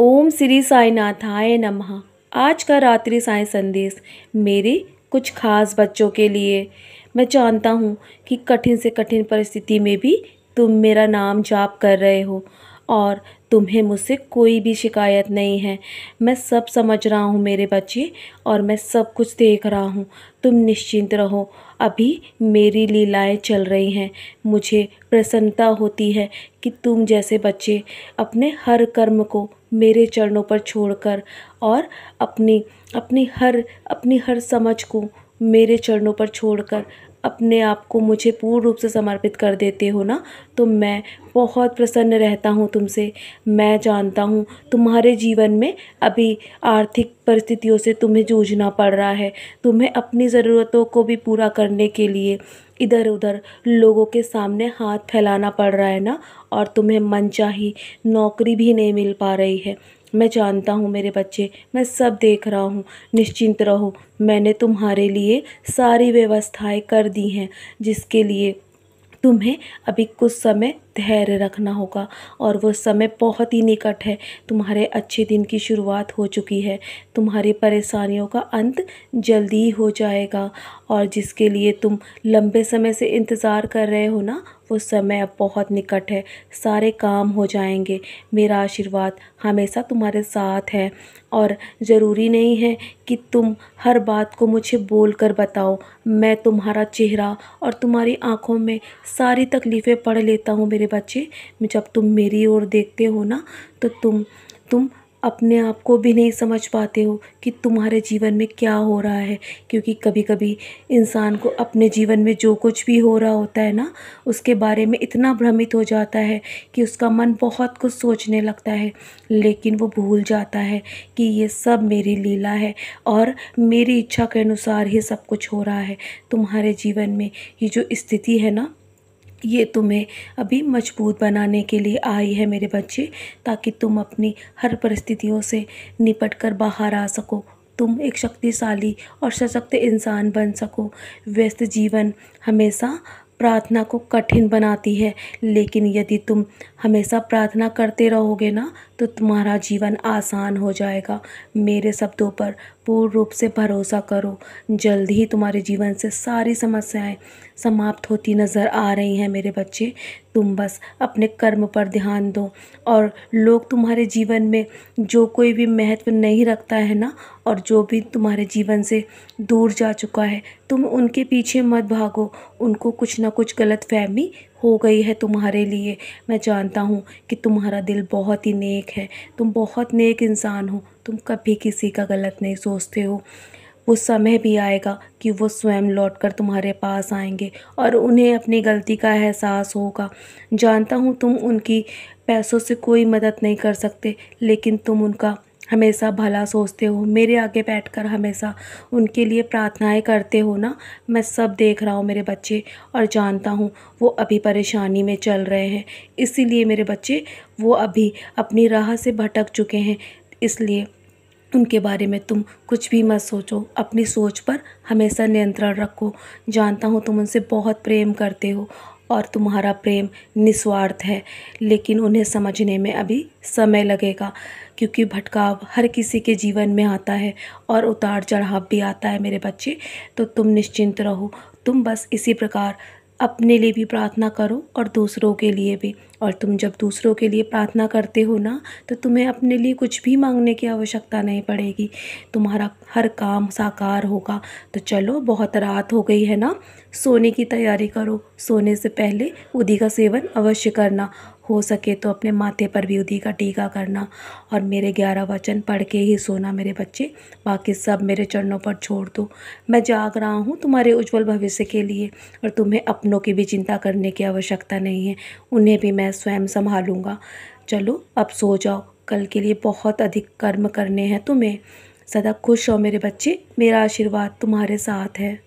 ओम श्री साईनाथाय नमः। आज का रात्रि साईं संदेश मेरे कुछ खास बच्चों के लिए। मैं जानता हूँ कि कठिन से कठिन परिस्थिति में भी तुम मेरा नाम जाप कर रहे हो और तुम्हें मुझसे कोई भी शिकायत नहीं है। मैं सब समझ रहा हूँ मेरे बच्चे, और मैं सब कुछ देख रहा हूँ। तुम निश्चिंत रहो, अभी मेरी लीलाएं चल रही हैं। मुझे प्रसन्नता होती है कि तुम जैसे बच्चे अपने हर कर्म को मेरे चरणों पर छोड़कर और अपनी हर समझ को मेरे चरणों पर छोड़कर अपने आप को मुझे पूर्ण रूप से समर्पित कर देते हो ना, तो मैं बहुत प्रसन्न रहता हूँ तुमसे। मैं जानता हूँ तुम्हारे जीवन में अभी आर्थिक परिस्थितियों से तुम्हें जूझना पड़ रहा है। तुम्हें अपनी ज़रूरतों को भी पूरा करने के लिए इधर उधर लोगों के सामने हाथ फैलाना पड़ रहा है ना, और तुम्हें मनचाही नौकरी भी नहीं मिल पा रही है। मैं जानता हूँ मेरे बच्चे, मैं सब देख रहा हूँ। निश्चिंत रहो, मैंने तुम्हारे लिए सारी व्यवस्थाएं कर दी हैं, जिसके लिए तुम्हें अभी कुछ समय धैर्य रखना होगा, और वो समय बहुत ही निकट है। तुम्हारे अच्छे दिन की शुरुआत हो चुकी है। तुम्हारी परेशानियों का अंत जल्दी ही हो जाएगा, और जिसके लिए तुम लंबे समय से इंतज़ार कर रहे हो ना, वो समय अब बहुत निकट है। सारे काम हो जाएंगे। मेरा आशीर्वाद हमेशा तुम्हारे साथ है, और ज़रूरी नहीं है कि तुम हर बात को मुझे बोल कर बताओ। मैं तुम्हारा चेहरा और तुम्हारी आँखों में सारी तकलीफ़ें पढ़ लेता हूँ मेरे बच्चे। जब तुम मेरी ओर देखते हो ना, तो तुम अपने आप को भी नहीं समझ पाते हो कि तुम्हारे जीवन में क्या हो रहा है। क्योंकि कभी कभी इंसान को अपने जीवन में जो कुछ भी हो रहा होता है ना, उसके बारे में इतना भ्रमित हो जाता है कि उसका मन बहुत कुछ सोचने लगता है, लेकिन वो भूल जाता है कि ये सब मेरी लीला है और मेरी इच्छा के अनुसार ही सब कुछ हो रहा है। तुम्हारे जीवन में ये जो स्थिति है ना, ये तुम्हें अभी मजबूत बनाने के लिए आई है मेरे बच्चे, ताकि तुम अपनी हर परिस्थितियों से निपट कर बाहर आ सको। तुम एक शक्तिशाली और सशक्त इंसान बन सको। व्यस्त जीवन हमेशा प्रार्थना को कठिन बनाती है, लेकिन यदि तुम हमेशा प्रार्थना करते रहोगे ना, तो तुम्हारा जीवन आसान हो जाएगा। मेरे शब्दों पर पूर्ण रूप से भरोसा करो। जल्द ही तुम्हारे जीवन से सारी समस्याएं समाप्त होती नज़र आ रही हैं मेरे बच्चे। तुम बस अपने कर्म पर ध्यान दो, और लोग तुम्हारे जीवन में जो कोई भी महत्व नहीं रखता है ना, और जो भी तुम्हारे जीवन से दूर जा चुका है, तुम उनके पीछे मत भागो। उनको कुछ ना कुछ गलतफहमी हो गई है तुम्हारे लिए। मैं जानता हूँ कि तुम्हारा दिल बहुत ही नेक है। तुम बहुत नेक इंसान हो। तुम कभी किसी का गलत नहीं सोचते हो। वो समय भी आएगा कि वो स्वयं लौटकर तुम्हारे पास आएंगे और उन्हें अपनी गलती का एहसास होगा। जानता हूँ तुम उनकी पैसों से कोई मदद नहीं कर सकते, लेकिन तुम उनका हमेशा भला सोचते हो। मेरे आगे बैठकर हमेशा उनके लिए प्रार्थनाएं करते हो ना। मैं सब देख रहा हूँ मेरे बच्चे, और जानता हूँ वो अभी परेशानी में चल रहे हैं। इसीलिए मेरे बच्चे, वो अभी अपनी राह से भटक चुके हैं। इसलिए उनके बारे में तुम कुछ भी मत सोचो। अपनी सोच पर हमेशा नियंत्रण रखो। जानता हूँ तुम उनसे बहुत प्रेम करते हो, और तुम्हारा प्रेम निस्वार्थ है, लेकिन उन्हें समझने में अभी समय लगेगा। क्योंकि भटकाव हर किसी के जीवन में आता है, और उतार चढ़ाव भी आता है मेरे बच्चे। तो तुम निश्चिंत रहो। तुम बस इसी प्रकार अपने लिए भी प्रार्थना करो और दूसरों के लिए भी। और तुम जब दूसरों के लिए प्रार्थना करते हो ना, तो तुम्हें अपने लिए कुछ भी मांगने की आवश्यकता नहीं पड़ेगी। तुम्हारा हर काम साकार होगा। तो चलो, बहुत रात हो गई है ना, सोने की तैयारी करो। सोने से पहले उधी का सेवन अवश्य करना। हो सके तो अपने माथे पर भी उधी का टीका करना, और मेरे 11 वचन पढ़ के ही सोना मेरे बच्चे। बाकी सब मेरे चरणों पर छोड़ दो। मैं जाग रहा हूँ तुम्हारे उज्जवल भविष्य के लिए, और तुम्हें अपनों की भी चिंता करने की आवश्यकता नहीं है। उन्हें भी मैं स्वयं संभालूंगा। चलो अब सो जाओ, कल के लिए बहुत अधिक कर्म करने हैं तुम्हें। सदा खुश रहो मेरे बच्चे। मेरा आशीर्वाद तुम्हारे साथ है।